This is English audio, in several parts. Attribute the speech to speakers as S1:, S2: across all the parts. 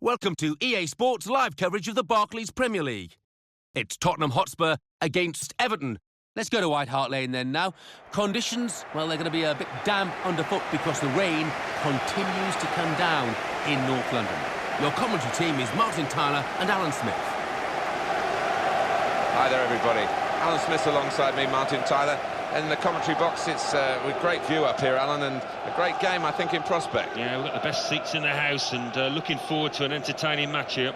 S1: Welcome to EA Sports live coverage of the Barclays Premier League. It's Tottenham Hotspur against Everton. Let's go to White Hart Lane then now. Conditions, well, they're going to be a bit damp underfoot because the rain continues to come down in North London. Your commentary team is Martin Tyler and Alan Smith.
S2: Hi there, everybody. Alan Smith alongside me, Martin Tyler. In the commentary box, it's a great view up here, Alan, and a great game, I think, in prospect.
S3: Yeah, we've got the best seats in the house and looking forward to an entertaining match here.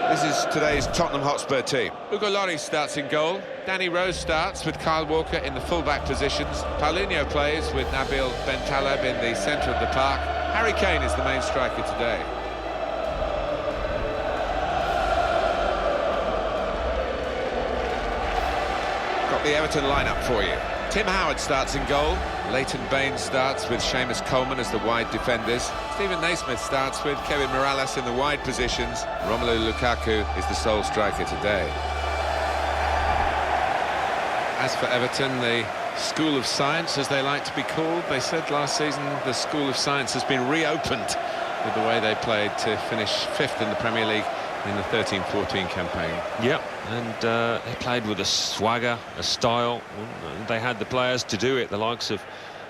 S2: This is today's Tottenham Hotspur team. Hugo Lloris starts in goal. Danny Rose starts with Kyle Walker in the full-back positions. Paulinho plays with Nabil Bentaleb in the centre of the park. Harry Kane is the main striker today. Got the Everton lineup for you. Tim Howard starts in goal. Leighton Baines starts with Seamus Coleman as the wide defenders. Stephen Naismith starts with Kevin Morales in the wide positions. Romelu Lukaku is the sole striker today. As for Everton, the School of Science, as they like to be called, they said last season the School of Science has been reopened with the way they played to finish 5th in the Premier League in the 13-14 campaign.
S3: Yep, and they played with a swagger, a style, and they had the players to do it, the likes of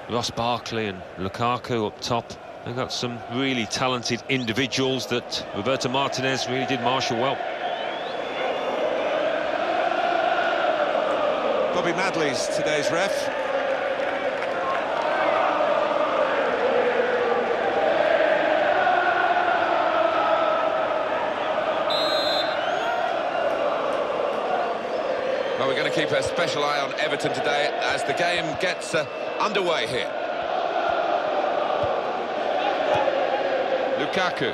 S3: Ross Barkley and Lukaku up top. They've got some really talented individuals that Roberto Martinez really did marshal well.
S2: Bobby Madley's today's ref. Well, we're going to keep a special eye on Everton today as the game gets underway here. Lukaku.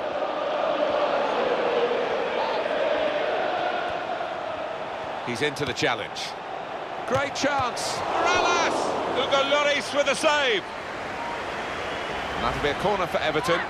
S2: He's into the challenge. Great chance. Morales! Hugo Lloris with a save. And that'll be a corner for Everton.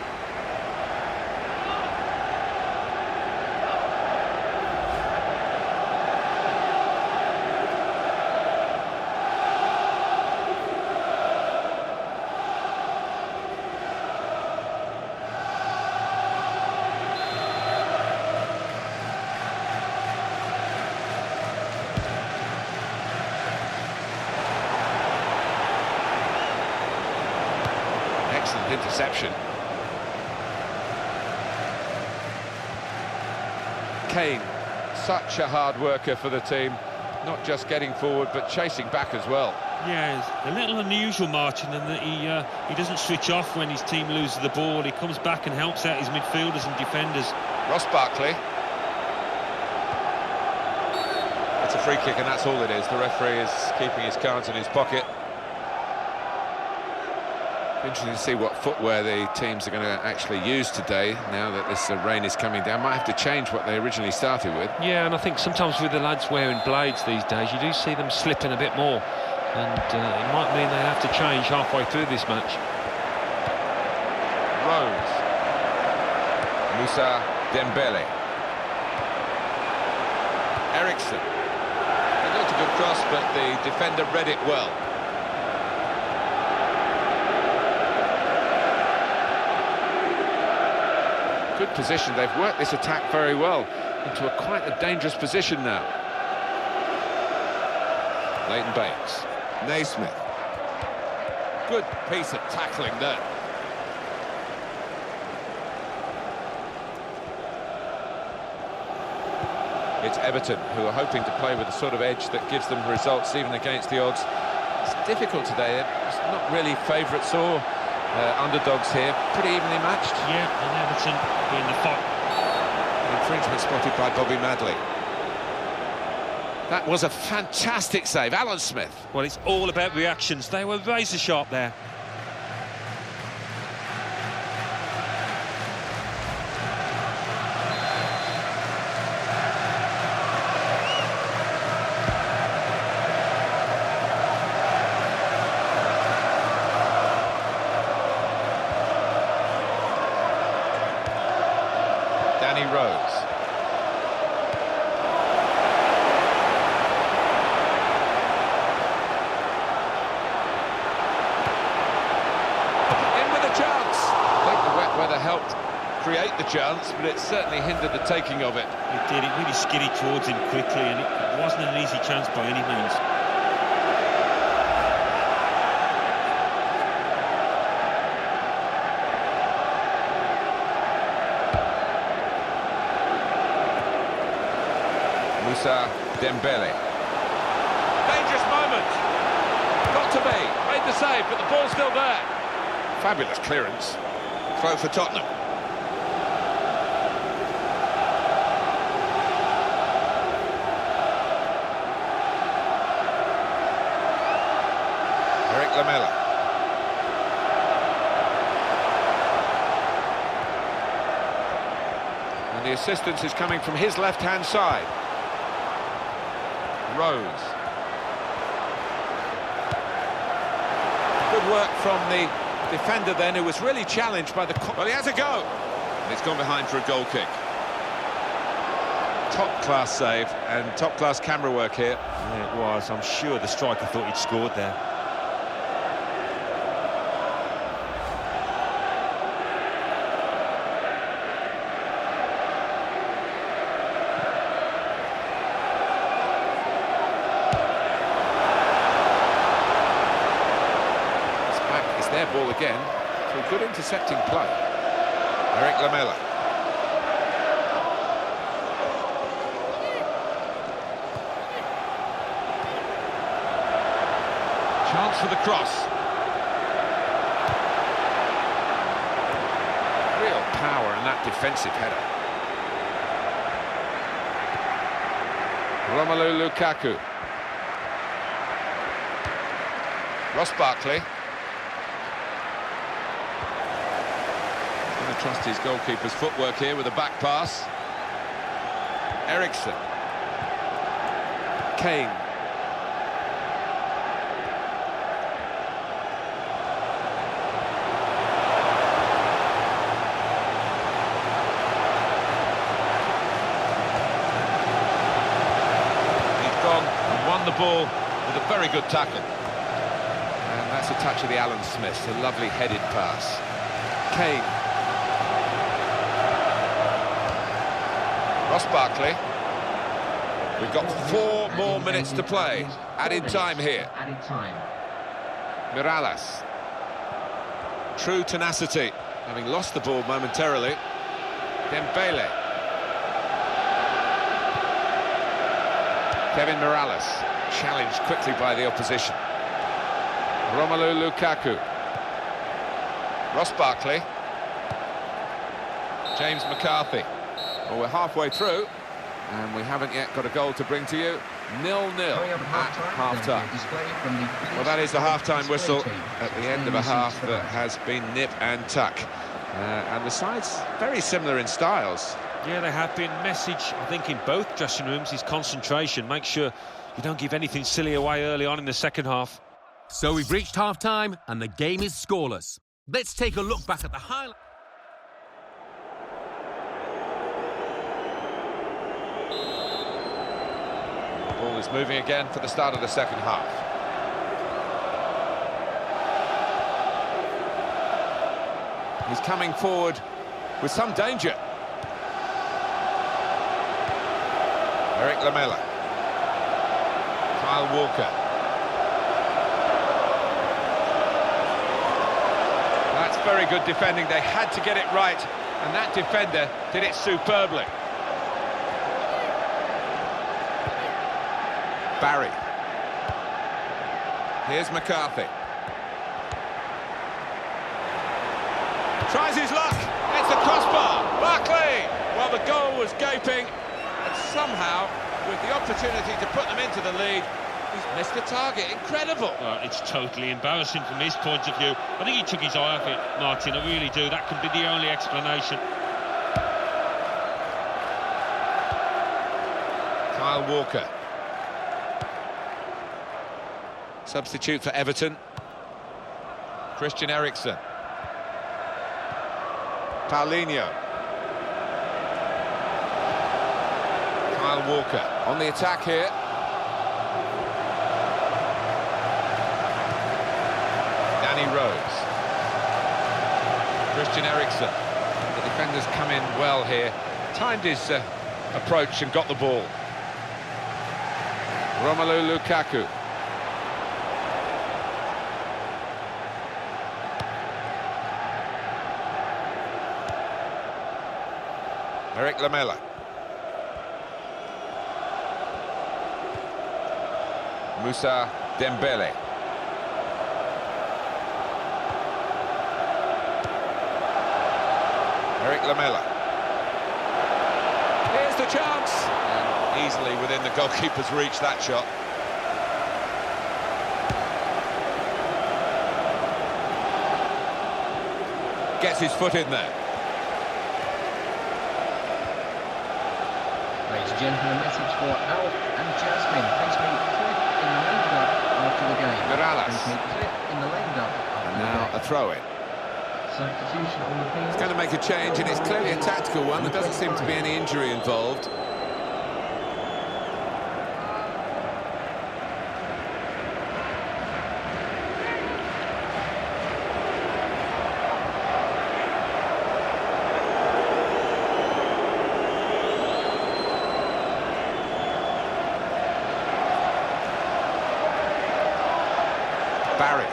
S2: Excellent interception. Kane, such a hard worker for the team, not just getting forward but chasing back as well.
S3: Yeah, it's a little unusual, Martin, in that he doesn't switch off when his team loses the ball. He comes back and helps out his midfielders and defenders.
S2: Ross Barkley. It's a free kick and that's all it is. The referee is keeping his cards in his pocket. Interesting to see what footwear the teams are going to actually use today now that this rain is coming down. Might have to change what they originally started with.
S3: Yeah, and I think sometimes with the lads wearing blades these days, you do see them slipping a bit more, and it might mean they have to change halfway through this match.
S2: Rose. Moussa Dembele. Eriksson. It looked a good cross, but the defender read it well. Good position. They've worked this attack very well into quite a dangerous position now. Leighton Baines. Naismith. Good piece of tackling there. It's Everton who are hoping to play with a sort of edge that gives them results even against the odds. It's difficult today. It's not really favourites or underdogs here, pretty evenly matched.
S3: Yeah, and Everton in the fight.
S2: Infringement spotted by Bobby Madley. That was a fantastic save. Alan Smith.
S3: Well, it's all about reactions. They were razor sharp there.
S2: Danny Rose. create the chance, but it certainly hindered the taking of it.
S3: It did. It really skidded towards him quickly, and it wasn't an easy chance by any means.
S2: Moussa Dembele. Dangerous moment. Got to be. Made the save, but the ball's still there. Fabulous clearance. Throw for Tottenham. Eric Lamela. And the assistance is coming from his left-hand side. Rose. Good work from the defender then, who was really challenged by the... Well, he has a go. And it's gone behind for a goal kick. Top-class save and top-class camera work here.
S3: Yeah, it was. I'm sure the striker thought he'd scored there.
S2: Their ball again, through good intercepting play. Eric Lamela. Chance for the cross. Real power in that defensive header. Romelu Lukaku. Ross Barkley. Trust his goalkeeper's footwork here with a back pass. Eriksson. Kane. He's gone and won the ball with a very good tackle. And that's a touch of the Alan Smith, a lovely headed pass. Kane. Ross Barkley. We've got 4 more minutes to play. Added time here. Mirallas. True tenacity, having lost the ball momentarily. Dembele. Kevin Mirallas, challenged quickly by the opposition. Romelu Lukaku. Ross Barkley. James McCarthy. Well, we're halfway through, and we haven't yet got a goal to bring to you. 0-0 at half-time. Well, that is the half-time whistle at the end of a half that has been nip and tuck. And the sides very similar in styles.
S3: Yeah, they have been. Message, I think, in both dressing rooms is concentration. Make sure you don't give anything silly away early on in the second half.
S1: So we've reached half-time, and the game is scoreless. Let's take a look back at the highlight.
S2: Ball is moving again for the start of the second half. He's coming forward with some danger. Eric Lamela. Kyle Walker. That's very good defending. They had to get it right, and that defender did it superbly. Barry. Here's McCarthy. Tries his luck. It's the crossbar. Barkley. Well, the goal was gaping, and somehow, with the opportunity to put them into the lead, he's missed the target. Incredible.
S3: It's totally embarrassing from his point of view. I think he took his eye off it, Martin. I really do. That can be the only explanation.
S2: Kyle Walker. Substitute for Everton. Christian Eriksen. Paulinho. Kyle Walker on the attack here. Danny Rose. Christian Eriksen. The defenders come in well here. Timed his approach and got the ball. Romelu Lukaku. Eric Lamela. Moussa Dembele. Eric Lamela. Here's the chance. And easily within the goalkeeper's reach, that shot. Gets his foot in there.
S4: Ladies and gentlemen, a message for Alf and Jasmine. Please meet Cliff in the lane up after the game.
S2: Morales.
S4: Please meet Cliff in the lane up after
S2: And
S4: the
S2: now
S4: game.
S2: a throw-in.
S4: Substitution on the field.
S2: It's going to make a change, and it's clearly a tactical one. There doesn't seem to be any injury involved. Barry.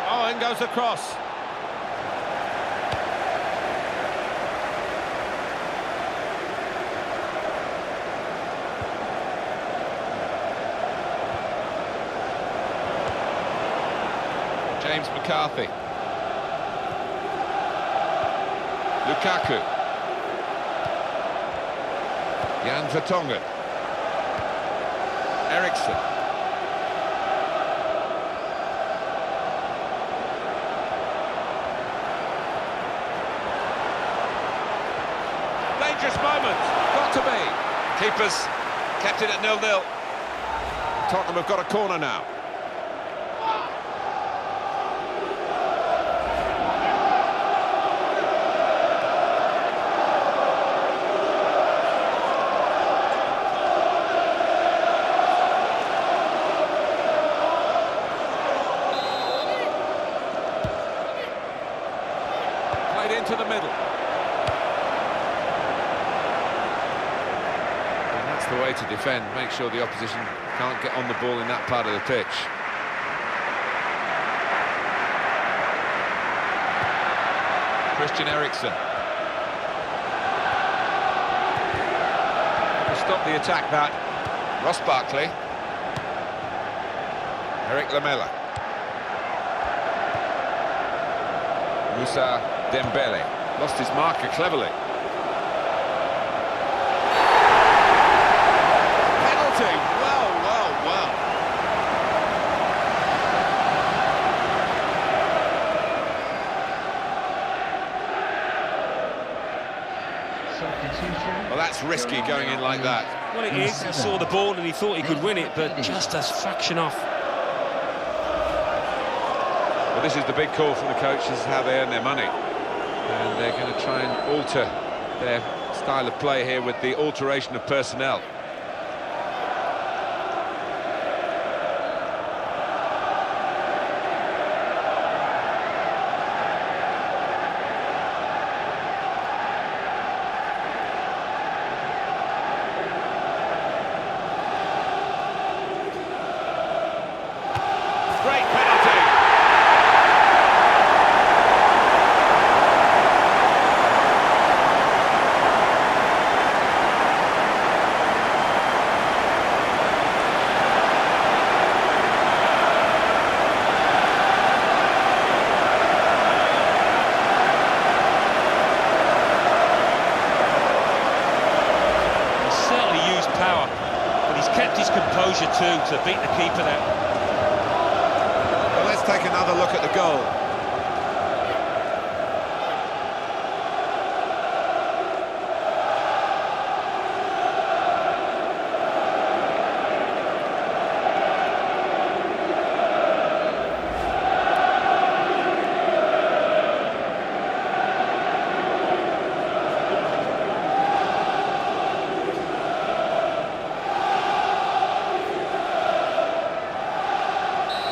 S2: Oh, in goes the cross. James McCarthy. Lukaku. Jan Vertonghen. Eriksson. Dangerous moment, got to be. Keepers kept it at 0-0. Tottenham have got a corner now. Played into the middle. The way to defend, make sure the opposition can't get on the ball in that part of the pitch. Christian Eriksen. To stop the attack, that. Ross Barkley. Eric Lamela. Moussa Dembele. Lost his marker cleverly. Well.
S4: Substitution.
S2: Well, that's risky going in like that.
S3: Well, it is. He saw the ball and he thought he could win it, but just a fraction off.
S2: Well, this is the big call from the coach. This is how they earn their money. And they're going to try and alter their style of play here with the alteration of personnel. Great penalty.
S3: He's certainly used power, but he's kept his composure too to beat the keeper there.
S2: Well, let's take another look at the goal.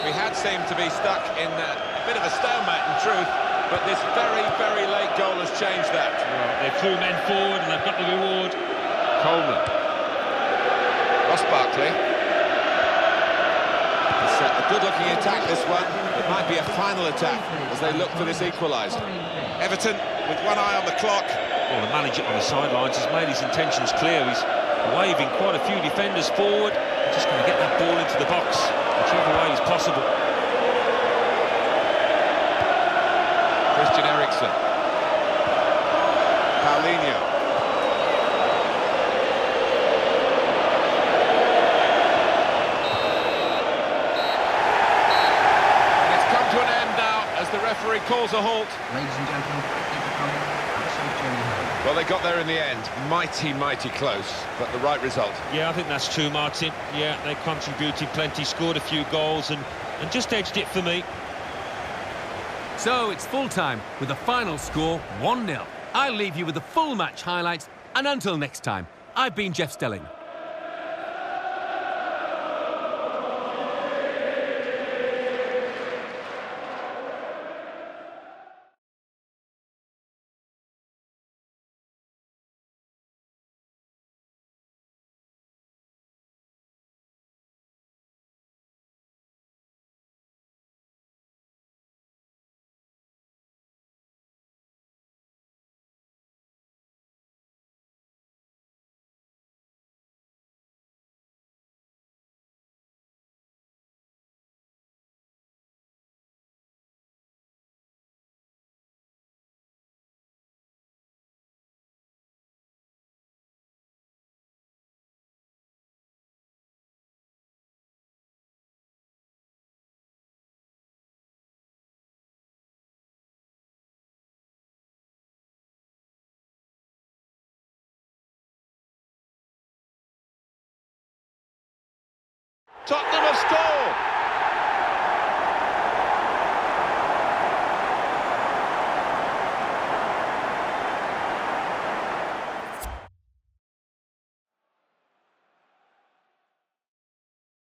S2: We had seemed to be stuck in a bit of a stalemate, in truth. but this very, very late goal has changed that.
S3: Well, they threw men forward and they've got the reward.
S2: Coleman. Ross Barkley. It's a good-looking attack, this one. It might be a final attack as they look for this equaliser. Everton with one eye on the clock.
S3: Well, the manager on the sidelines has made his intentions clear. He's waving quite a few defenders forward. He's just going to get that ball into the box, whichever way is possible.
S2: Christian Eriksen. Paulinho. And it's come to an end now as the referee calls a halt.
S4: Ladies and gentlemen, thank you for coming. Have a safe journey home.
S2: Well, they got there in the end. Mighty, mighty close, but the right result.
S3: Yeah, I think that's true, Martin. Yeah, they contributed plenty, scored a few goals and just edged it for me.
S1: So it's full-time with the final score 1-0. I'll leave you with the full match highlights, and until next time, I've been Jeff Stelling.
S2: Tottenham have scored!